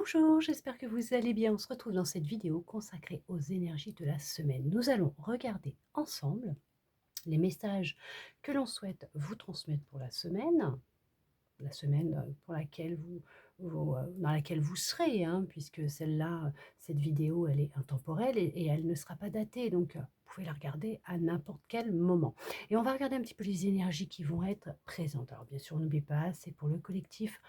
Bonjour, j'espère que vous allez bien. On se retrouve dans cette vidéo consacrée aux énergies de la semaine. Nous allons regarder ensemble les messages que l'on souhaite vous transmettre pour la semaine pour laquelle dans laquelle vous serez, hein, puisque celle-là, cette vidéo, elle est intemporelle et elle ne sera pas datée, donc vous pouvez la regarder à n'importe quel moment. Et on va regarder un petit peu les énergies qui vont être présentes. Alors bien sûr, n'oubliez pas, c'est pour le collectif.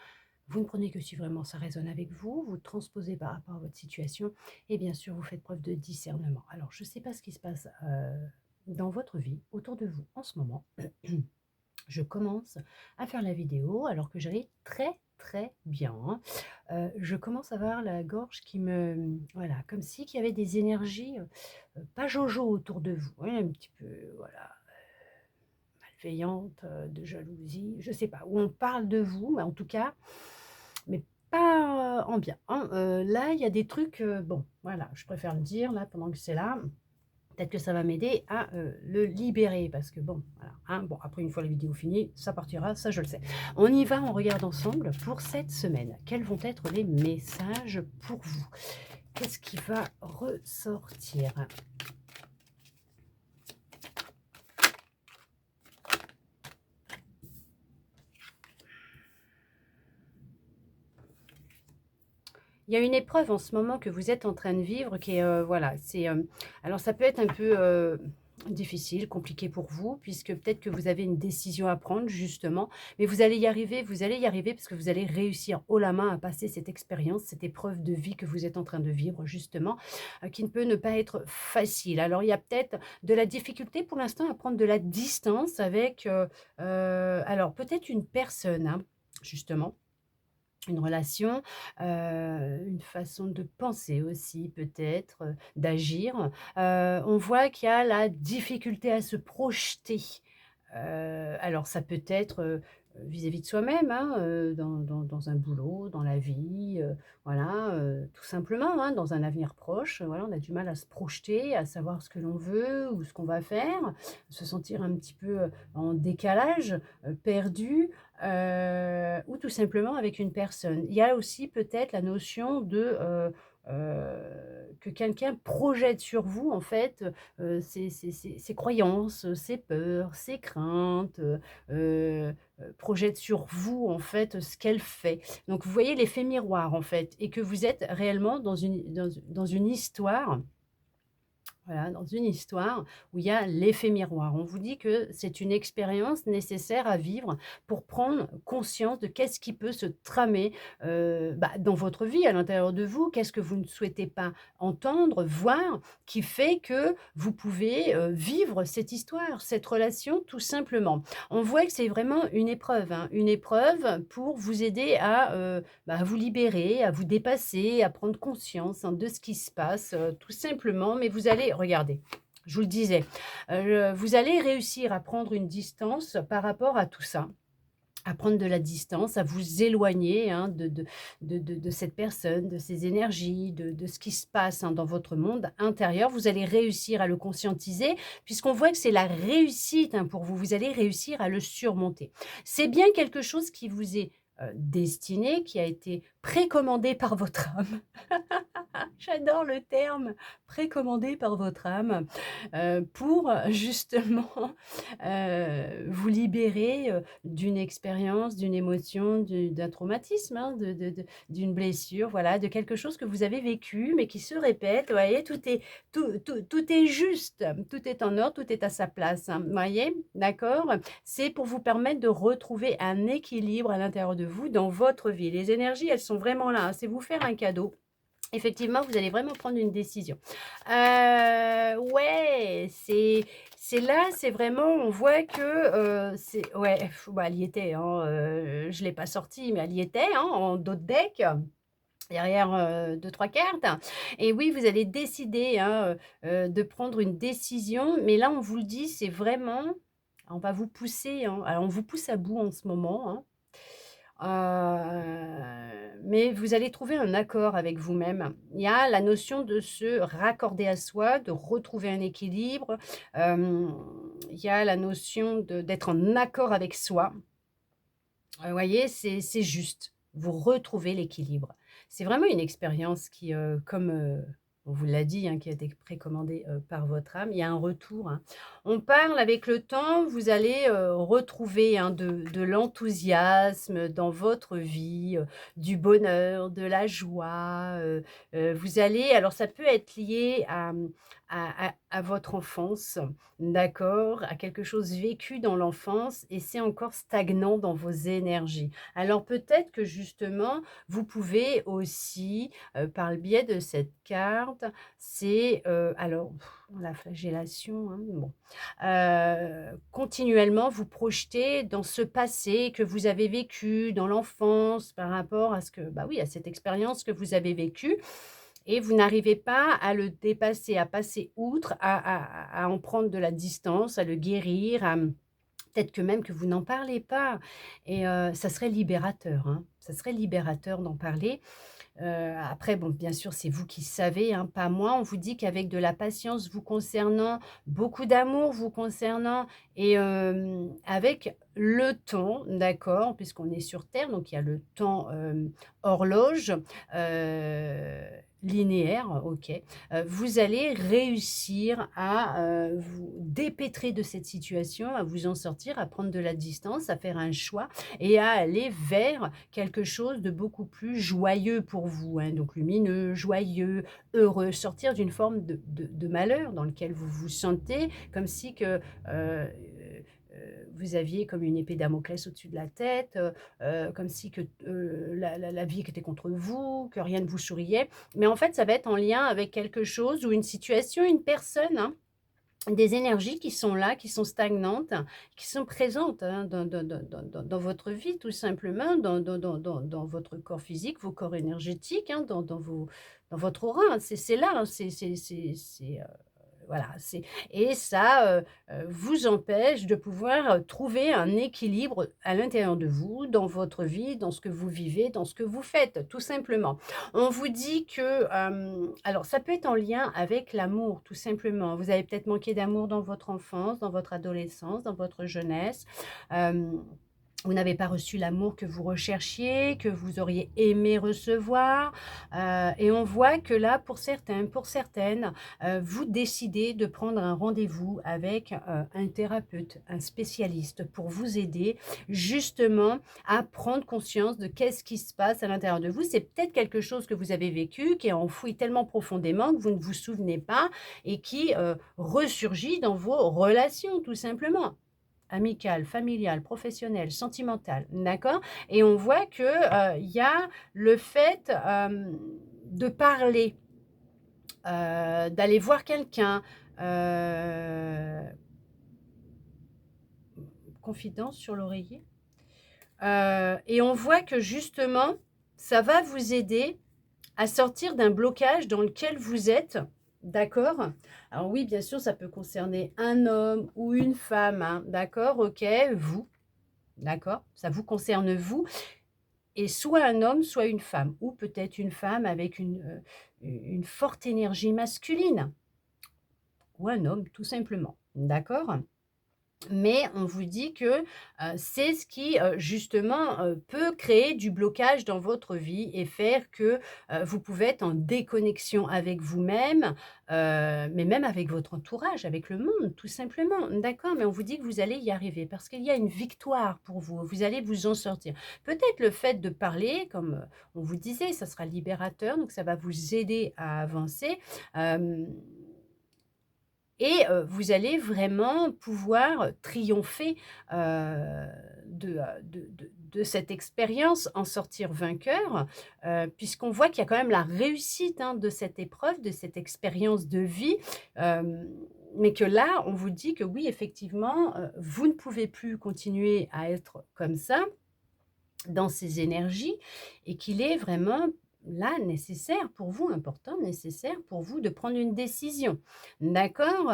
Vous ne prenez que si vraiment ça résonne avec vous, vous transposez par rapport à votre situation et bien sûr, vous faites preuve de discernement. Alors, je ne sais pas ce qui se passe dans votre vie, autour de vous en ce moment. Je commence à faire la vidéo alors que j'allais très très bien, hein. Je commence à avoir la gorge qui me... Voilà, comme si qu'il y avait des énergies pas jojo autour de vous, hein, un petit peu, voilà, malveillantes, de jalousie, je ne sais pas, où on parle de vous, mais en tout cas, mais pas en bien, hein. Là, il y a des trucs, bon, voilà, je préfère le dire là pendant que c'est là. Peut-être que ça va m'aider à le libérer parce que bon, voilà, hein, bon, après une fois la vidéo finie, ça partira, ça je le sais. On y va, on regarde ensemble pour cette semaine. Quels vont être les messages pour vous? Qu'est-ce qui va ressortir? Il y a une épreuve en ce moment que vous êtes en train de vivre qui est, voilà, c'est, alors ça peut être un peu, difficile, compliqué pour vous puisque peut-être que vous avez une décision à prendre justement, mais vous allez y arriver parce que vous allez réussir haut la main à passer cette expérience, cette épreuve de vie que vous êtes en train de vivre justement, qui ne peut ne pas être facile. Alors il y a peut-être de la difficulté pour l'instant à prendre de la distance avec, alors peut-être une personne, hein, justement. Une relation, une façon de penser aussi peut-être, d'agir. On voit qu'il y a la difficulté à se projeter. Alors ça peut être, vis-à-vis de soi-même, hein, dans un boulot, dans la vie, voilà, tout simplement, hein, dans un avenir proche, voilà, on a du mal à se projeter, à savoir ce que l'on veut ou ce qu'on va faire, se sentir un petit peu, en décalage, perdu, ou tout simplement avec une personne. Il y a aussi peut-être la notion de, que quelqu'un projette sur vous en fait, ses croyances, ses peurs, ses craintes, projette sur vous en fait ce qu'elle fait. Donc vous voyez l'effet miroir en fait et que vous êtes réellement dans une histoire, voilà, dans une histoire où il y a l'effet miroir. On vous dit que c'est une expérience nécessaire à vivre pour prendre conscience de qu'est-ce qui peut se tramer, dans votre vie, à l'intérieur de vous. Qu'est-ce que vous ne souhaitez pas entendre, voir, qui fait que vous pouvez, vivre cette histoire, cette relation, tout simplement. On voit que c'est vraiment une épreuve, hein, une épreuve pour vous aider à, à vous libérer, à vous dépasser, à prendre conscience, hein, de ce qui se passe, tout simplement. Mais vous allez regardez, je vous le disais, vous allez réussir à prendre une distance par rapport à tout ça, à prendre de la distance, à vous éloigner, hein, de cette personne, de ses énergies, de ce qui se passe, hein, dans votre monde intérieur. Vous allez réussir à le conscientiser puisqu'on voit que c'est la réussite, hein, pour vous. Vous allez réussir à le surmonter. C'est bien quelque chose qui vous est, destiné, qui a été précommandé par votre âme. J'adore le terme, précommandé par votre âme, pour justement, vous libérer, d'une expérience, d'une émotion, d'un traumatisme, hein, d'une blessure, voilà, de quelque chose que vous avez vécu, mais qui se répète. Vous voyez, tout est juste, tout est en ordre, tout est à sa place, hein, vous voyez? D'accord? C'est pour vous permettre de retrouver un équilibre à l'intérieur de vous, dans votre vie. Les énergies, elles sont vraiment là, hein, c'est vous faire un cadeau. Effectivement, vous allez vraiment prendre une décision. Ouais, c'est là, c'est vraiment on voit que, c'est ouais, bah, elle y était, hein, je ne l'ai pas sortie, mais elle y était, hein, en dos de deck, derrière, 2-3 cartes et oui, vous allez décider, hein, de prendre une décision, mais là, on vous le dit, c'est vraiment on va vous pousser, hein, alors on vous pousse à bout en ce moment, hein. Mais vous allez trouver un accord avec vous-même. Il y a la notion de se raccorder à soi, de retrouver un équilibre. Il y a la notion d'être en accord avec soi. Voyez, c'est juste. Vous retrouvez l'équilibre. C'est vraiment une expérience qui, comme, on vous l'a dit, hein, qui a été précommandée, par votre âme. Il y a un retour, hein. On parle avec le temps, vous allez, retrouver, hein, de l'enthousiasme dans votre vie, du bonheur, de la joie, vous allez alors ça peut être lié à, à votre enfance, d'accord? À quelque chose vécu dans l'enfance et c'est encore stagnant dans vos énergies. Alors peut-être que justement, vous pouvez aussi, par le biais de cette carte, c'est, alors la flagellation, hein, bon, continuellement vous projeter dans ce passé que vous avez vécu dans l'enfance par rapport à ce que, bah oui, à cette expérience que vous avez vécue et vous n'arrivez pas à le dépasser, à passer outre, à en prendre de la distance, à le guérir, à, peut-être que même que vous n'en parlez pas et ça serait libérateur, hein. Ça serait libérateur d'en parler. Après bon, bien sûr, c'est vous qui savez, hein, pas moi. On vous dit qu'avec de la patience vous concernant, beaucoup d'amour vous concernant et avec le temps, d'accord? Puisqu'on est sur terre, donc il y a le temps, horloge, linéaire, OK. Vous allez réussir à, vous dépêtrer de cette situation, à vous en sortir, à prendre de la distance, à faire un choix et à aller vers quelque chose de beaucoup plus joyeux pour vous, hein, donc lumineux, joyeux, heureux, sortir d'une forme de malheur dans lequel vous vous sentez comme si que, vous aviez comme une épée Damoclès au-dessus de la tête, comme si que, la vie était contre vous, que rien ne vous souriait. Mais en fait, ça va être en lien avec quelque chose ou une situation, une personne, hein, des énergies qui sont là, qui sont stagnantes, qui sont présentes, hein, dans votre vie tout simplement, dans votre corps physique, vos corps énergétiques, hein, dans votre aura, hein. C'est là, hein, voilà, c'est et ça, vous empêche de pouvoir, trouver un équilibre à l'intérieur de vous, dans votre vie, dans ce que vous vivez, dans ce que vous faites, tout simplement. On vous dit que, alors ça peut être en lien avec l'amour, tout simplement. Vous avez peut-être manqué d'amour dans votre enfance, dans votre adolescence, dans votre jeunesse. Hem Vous n'avez pas reçu l'amour que vous recherchiez, que vous auriez aimé recevoir, et on voit que là, pour certains, pour certaines, vous décidez de prendre un rendez-vous avec, un thérapeute, un spécialiste pour vous aider justement à prendre conscience de qu'est-ce qui se passe à l'intérieur de vous. C'est peut-être quelque chose que vous avez vécu, qui est enfoui tellement profondément que vous ne vous souvenez pas et qui, ressurgit dans vos relations, tout simplement. Amicale, familiale, professionnelle, sentimentale, d'accord? Et on voit que, il y a le fait, de parler, d'aller voir quelqu'un, confidence sur l'oreiller, et on voit que justement, ça va vous aider à sortir d'un blocage dans lequel vous êtes, d'accord? Alors oui, bien sûr, ça peut concerner un homme ou une femme, hein, d'accord, OK, vous. D'accord? Ça vous concerne vous et soit un homme, soit une femme ou peut-être une femme avec une forte énergie masculine ou un homme tout simplement. D'accord? Mais on vous dit que, c'est ce qui, justement, peut créer du blocage dans votre vie et faire que, vous pouvez être en déconnexion avec vous-même, mais même avec votre entourage, avec le monde, tout simplement. D'accord? Mais on vous dit que vous allez y arriver parce qu'il y a une victoire pour vous. Vous allez vous en sortir. Peut-être le fait de parler, comme, on vous disait, ça sera libérateur, donc ça va vous aider à avancer, hem et vous allez vraiment pouvoir triompher, de cette expérience, en sortir vainqueur, puisqu'on voit qu'il y a quand même la réussite, hein, de cette épreuve, de cette expérience de vie, hem, mais que là, on vous dit que oui, effectivement, vous ne pouvez plus continuer à être comme ça, dans ces énergies et qu'il est vraiment là nécessaire pour vous, important, nécessaire pour vous de prendre une décision. D'accord?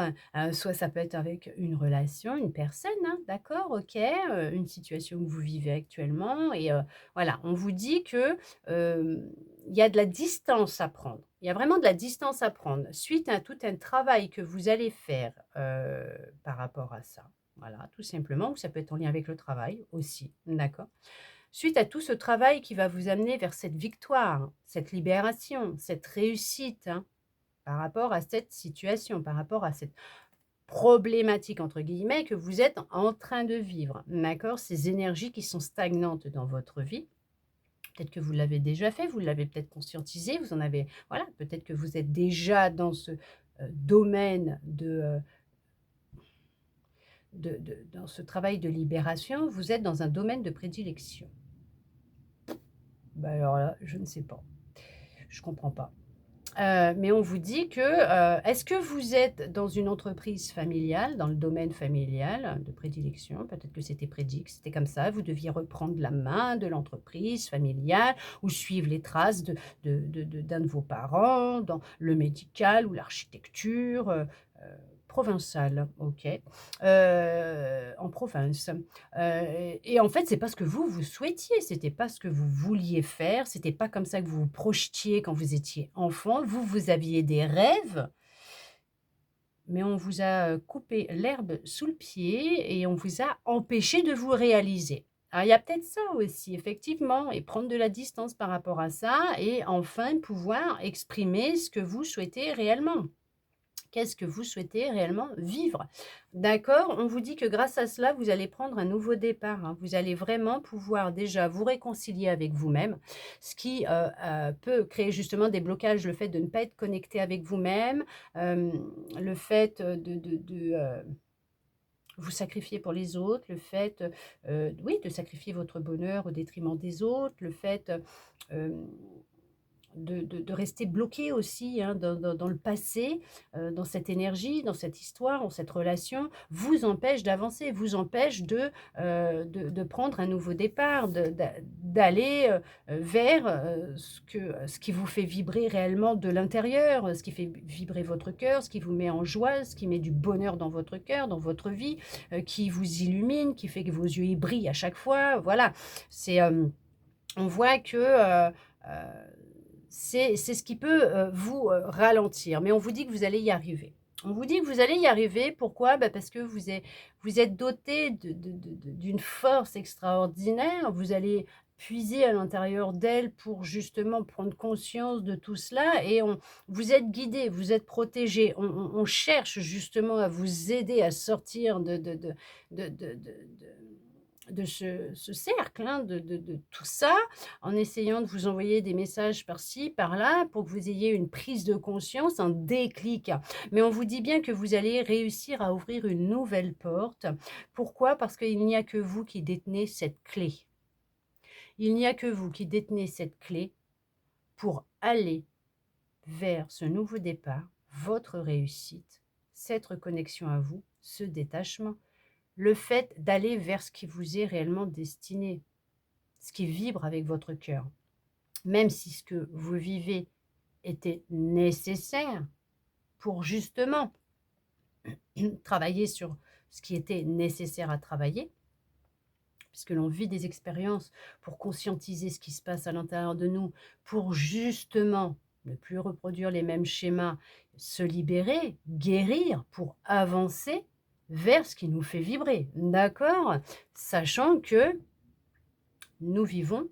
Soit ça peut être avec une relation, une personne, hein, d'accord, OK, une situation que vous vivez actuellement et voilà, on vous dit que, il y a de la distance à prendre. Il y a vraiment de la distance à prendre suite à tout un travail que vous allez faire, par rapport à ça. Voilà, tout simplement, ou ça peut être en lien avec le travail aussi, d'accord? suite à tout ce travail qui va vous amener vers cette victoire, cette libération, cette réussite, hein, par rapport à cette situation, par rapport à cette «problématique» entre guillemets que vous êtes en train de vivre, d'accord? Ces énergies qui sont stagnantes dans votre vie. Peut-être que vous l'avez déjà fait, vous l'avez peut-être conscientisé, vous en avez voilà, peut-être que vous êtes déjà dans ce, domaine dans ce travail de libération, vous êtes dans un domaine de prédilection. Bah, alors là, je ne sais pas, je comprends pas. Mais on vous dit que, est-ce que vous êtes dans une entreprise familiale, dans le domaine familial de prédilection? Peut-être que c'était prédit, que c'était comme ça, vous deviez reprendre la main de l'entreprise familiale ou suivre les traces d'un de vos parents dans le médical ou l'architecture, provençale, OK, en province. Et en fait, c'est pas ce que vous souhaitiez, c'était pas ce que vous vouliez faire, c'était pas comme ça que vous vous projetiez quand vous étiez enfant. Vous, vous aviez des rêves, mais on vous a, coupé l'herbe sous le pied et on vous a empêché de vous réaliser. Alors il y a peut-être ça aussi, effectivement, et prendre de la distance par rapport à ça et enfin pouvoir exprimer ce que vous souhaitez réellement. Qu'est-ce que vous souhaitez réellement vivre? D'accord? On vous dit que grâce à cela, vous allez prendre un nouveau départ, hein. Vous allez vraiment pouvoir déjà vous réconcilier avec vous-même, ce qui, peut créer justement des blocages. Le fait de ne pas être connecté avec vous-même, le fait, vous sacrifier pour les autres, le fait, oui, de sacrifier votre bonheur au détriment des autres, le fait, hem de rester bloqué aussi, hein, dans le passé, dans cette énergie, dans cette histoire, dans cette relation, vous empêche d'avancer, vous empêche de prendre un nouveau départ, d'aller, vers, ce qui vous fait vibrer réellement de l'intérieur, ce qui fait vibrer votre cœur, ce qui vous met en joie, ce qui met du bonheur dans votre cœur, dans votre vie, qui vous illumine, qui fait que vos yeux, ils brillent à chaque fois. Voilà, c'est, on voit que, c'est ce qui peut, vous, ralentir, mais on vous dit que vous allez y arriver. On vous dit que vous allez y arriver, pourquoi? Bah, parce que vous êtes doté d'une force extraordinaire. Vous allez puiser à l'intérieur d'elle pour justement prendre conscience de tout cela et on vous êtes guidé, vous êtes protégé. On cherche justement à vous aider à sortir de ce cercle, hein, de tout ça, en essayant de vous envoyer des messages par-ci, par-là, pour que vous ayez une prise de conscience, un déclic. Mais on vous dit bien que vous allez réussir à ouvrir une nouvelle porte. Pourquoi? Parce qu'il n'y a que vous qui détenez cette clé. Il n'y a que vous qui détenez cette clé pour aller vers ce nouveau départ, votre réussite, cette reconnexion à vous, ce détachement. Le fait d'aller vers ce qui vous est réellement destiné, ce qui vibre avec votre cœur. Même si ce que vous vivez était nécessaire pour justement travailler sur ce qui était nécessaire à travailler, puisque l'on vit des expériences pour conscientiser ce qui se passe à l'intérieur de nous, pour justement ne plus reproduire les mêmes schémas, se libérer, guérir, pour avancer vers ce qui nous fait vibrer, d'accord? Sachant que nous vivons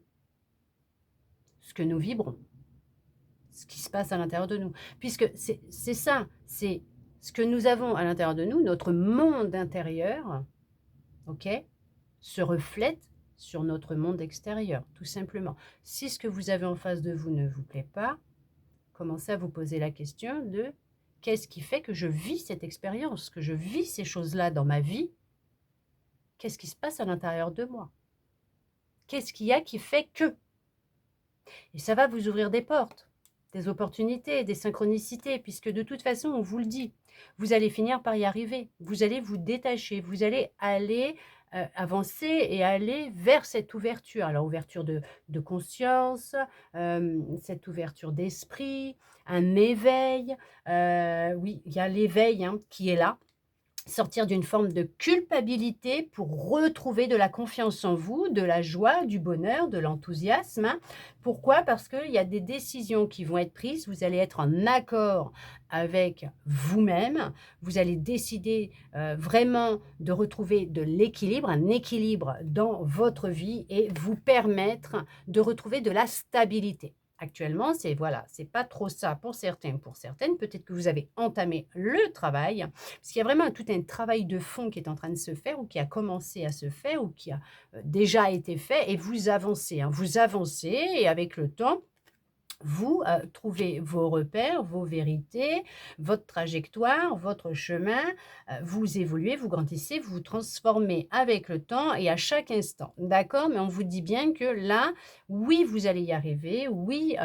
ce que nous vibrons, ce qui se passe à l'intérieur de nous. Puisque c'est ça, c'est ce que nous avons à l'intérieur de nous, notre monde intérieur, OK, se reflète sur notre monde extérieur, tout simplement. Si ce que vous avez en face de vous ne vous plaît pas, commencez à vous poser la question de: «Qu'est-ce qui fait que je vis cette expérience, que je vis ces choses-là dans ma vie? Qu'est-ce qui se passe à l'intérieur de moi? Qu'est-ce qu'il y a qui fait que?» Et ça va vous ouvrir des portes, des opportunités, des synchronicités, puisque de toute façon, on vous le dit, vous allez finir par y arriver. Vous allez vous détacher, vous allez aller avancer et aller vers cette ouverture. Alors, ouverture de conscience, cette ouverture d'esprit, un éveil. Oui, il y a l'éveil, hein, qui est là. sortir d'une forme de culpabilité pour retrouver de la confiance en vous, de la joie, du bonheur, de l'enthousiasme, hein. Pourquoi? Parce qu'il y a des décisions qui vont être prises, vous allez être en accord avec vous-même, vous allez décider, vraiment de retrouver de l'équilibre, un équilibre dans votre vie et vous permettre de retrouver de la stabilité. Actuellement, c'est voilà, c'est pas trop ça pour certains, pour certaines. Peut-être que vous avez entamé le travail, parce qu'il y a vraiment tout un travail de fond qui est en train de se faire ou qui a commencé à se faire ou qui a, déjà été fait et vous avancez, hein. Vous avancez et avec le temps, vous, trouvez vos repères, vos vérités, votre trajectoire, votre chemin, vous évoluez, vous grandissez, vous vous transformez avec le temps et à chaque instant. D'accord? Mais on vous dit bien que là, oui, vous allez y arriver, oui,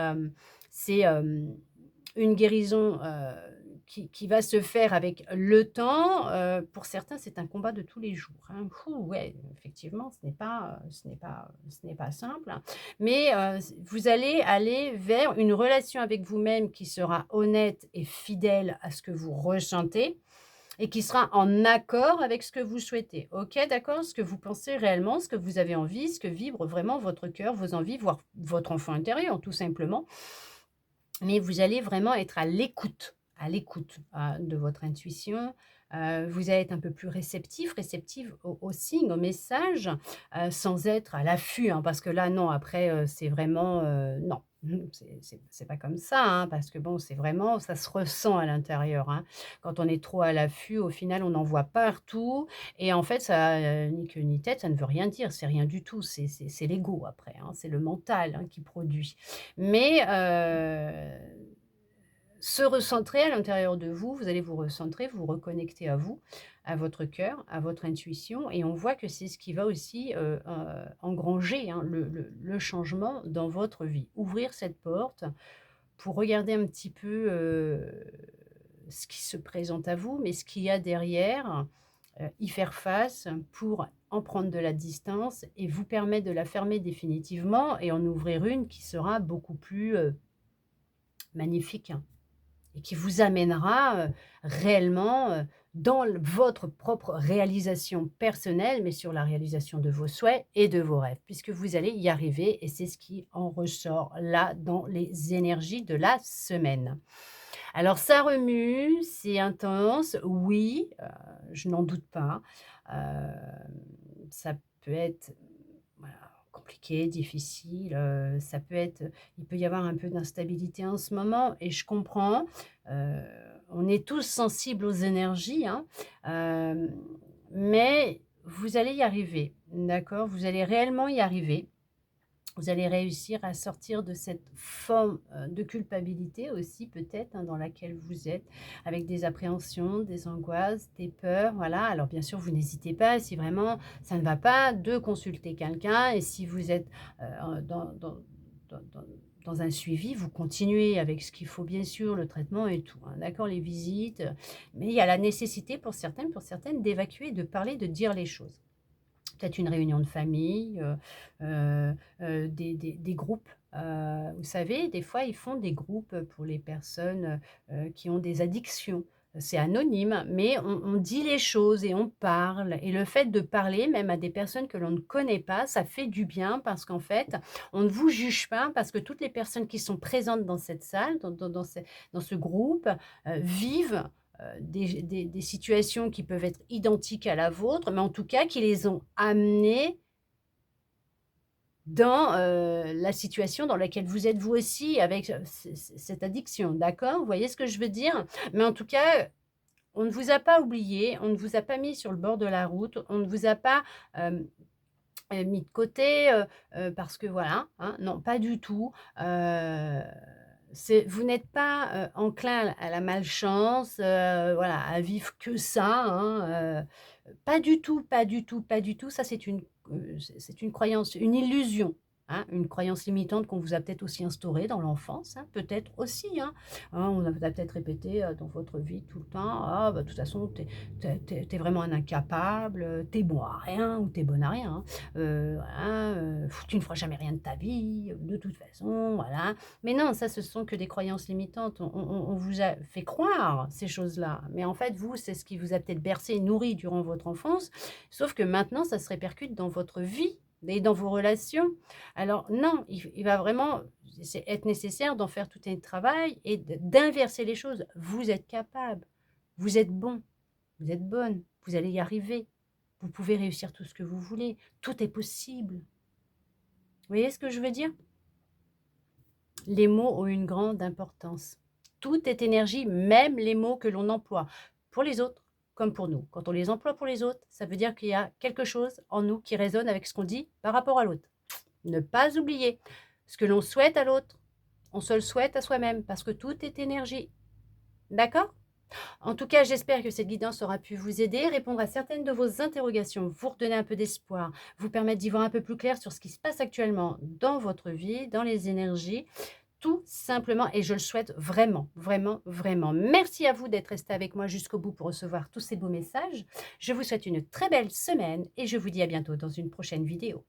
c'est, une guérison, qui va se faire avec le temps, pour certains, c'est un combat de tous les jours, hein. Fou, ouais, effectivement, ce n'est pas simple, hein. Mais, vous allez aller vers une relation avec vous-même qui sera honnête et fidèle à ce que vous ressentez et qui sera en accord avec ce que vous souhaitez. OK, d'accord? Ce que vous pensez réellement, ce que vous avez envie, ce que vibre vraiment votre cœur, vos envies, voire votre enfant intérieur, tout simplement. Mais vous allez vraiment être à l'écoute, de votre intuition. Vous allez être un peu plus réceptif, réceptive aux signes, aux messages, sans être à l'affût, hein, parce que là, non, après, c'est vraiment, non, c'est pas comme ça, hein, parce que bon, c'est vraiment ça se ressent à l'intérieur, hein. Quand on est trop à l'affût, au final, on en voit partout et en fait, ça a, ni queue ni tête, ça ne veut rien dire, c'est rien du tout, c'est l'ego après, hein, c'est le mental, hein, qui produit. Mais se recentrer à l'intérieur de vous, vous allez vous recentrer, vous reconnecter à vous, à votre cœur, à votre intuition et on voit que c'est ce qui va aussi, engranger, hein, le changement dans votre vie. Ouvrir cette porte pour regarder un petit peu, ce qui se présente à vous, mais ce qu'il y a derrière, y faire face pour en prendre de la distance et vous permettre de la fermer définitivement et en ouvrir une qui sera beaucoup plus, magnifique, hein. Et qui vous amènera, réellement, dans votre propre réalisation personnelle, mais sur la réalisation de vos souhaits et de vos rêves, puisque vous allez y arriver et c'est ce qui en ressort là dans les énergies de la semaine. Alors ça remue, c'est intense, oui, je n'en doute pas. Ça peut être, voilà, compliqué, difficile, ça peut être il peut y avoir un peu d'instabilité en ce moment et je comprends. Heu, on est tous sensibles aux énergies, hein, hem, mais vous allez y arriver, d'accord? Vous allez réellement y arriver. Vous allez réussir à sortir de cette forme, de culpabilité aussi peut-être, hein, dans laquelle vous êtes, avec des appréhensions, des angoisses, des peurs, voilà. Alors bien sûr, vous n'hésitez pas, si vraiment ça ne va pas, de consulter quelqu'un et si vous êtes, dans dans dans un suivi, vous continuez avec ce qu'il faut bien sûr, le traitement et tout, hein, d'accord, les visites, mais il y a la nécessité pour certains, pour certaines d'évacuer, de parler, de dire les choses. Peut-être une réunion de famille, des groupes. Vous savez, des fois, ils font des groupes pour les personnes, qui ont des addictions. C'est anonyme, mais on dit les choses et on parle et le fait de parler, même à des personnes que l'on ne connaît pas, ça fait du bien parce qu'en fait, on ne vous juge pas parce que toutes les personnes qui sont présentes dans cette salle, dans ce groupe, vivent des situations qui peuvent être identiques à la vôtre, mais en tout cas qui les ont amenés dans, la situation dans laquelle vous êtes vous aussi avec, cette addiction, d'accord? Vous voyez ce que je veux dire? Mais en tout cas, on ne vous a pas oublié, on ne vous a pas mis sur le bord de la route, on ne vous a pas, hem, mis de côté, parce que voilà, hein, non, pas du tout. C'est vous n'êtes pas, enclin à la malchance, voilà, à vivre que ça, hein, pas du tout, pas du tout, pas du tout. Ça, c'est une croyance, une illusion. Hein, une croyance limitante qu'on vous a peut-être aussi instaurée dans l'enfance, hein, peut-être aussi, hein. Hein, on vous a peut-être répété, dans votre vie tout le temps: «Ah bah, de toute façon, tu es vraiment un incapable, tu bon à rien ou t'es bonne à rien, hein. Voilà, tu ne feras jamais rien de ta vie, de toute façon», voilà. Mais non, ça, ce sont que des croyances limitantes. On vous a fait croire ces choses-là, mais en fait, vous, c'est ce qui vous a peut-être bercé et nourri durant votre enfance, sauf que maintenant, ça se répercute dans votre vie et dans vos relations. Alors non, il va vraiment c'est être nécessaire d'en faire tout un travail et d'inverser les choses. Vous êtes capable, vous êtes bon, vous êtes bonne, vous allez y arriver. Vous pouvez réussir tout ce que vous voulez. Tout est possible. Vous voyez ce que je veux dire? Les mots ont une grande importance. Tout est énergie, même les mots que l'on emploie, pour les autres comme pour nous. Quand on les emploie pour les autres, ça veut dire qu'il y a quelque chose en nous qui résonne avec ce qu'on dit par rapport à l'autre. Ne pas oublier, ce que l'on souhaite à l'autre, on se le souhaite à soi-même parce que tout est énergie. D'accord? En tout cas, j'espère que cette guidance aura pu vous aider, répondre à certaines de vos interrogations, vous redonner un peu d'espoir, vous permettre d'y voir un peu plus clair sur ce qui se passe actuellement dans votre vie, dans les énergies, tout simplement, et je le souhaite vraiment, vraiment, vraiment. Merci à vous d'être resté avec moi jusqu'au bout pour recevoir tous ces beaux messages. Je vous souhaite une très belle semaine et je vous dis à bientôt dans une prochaine vidéo.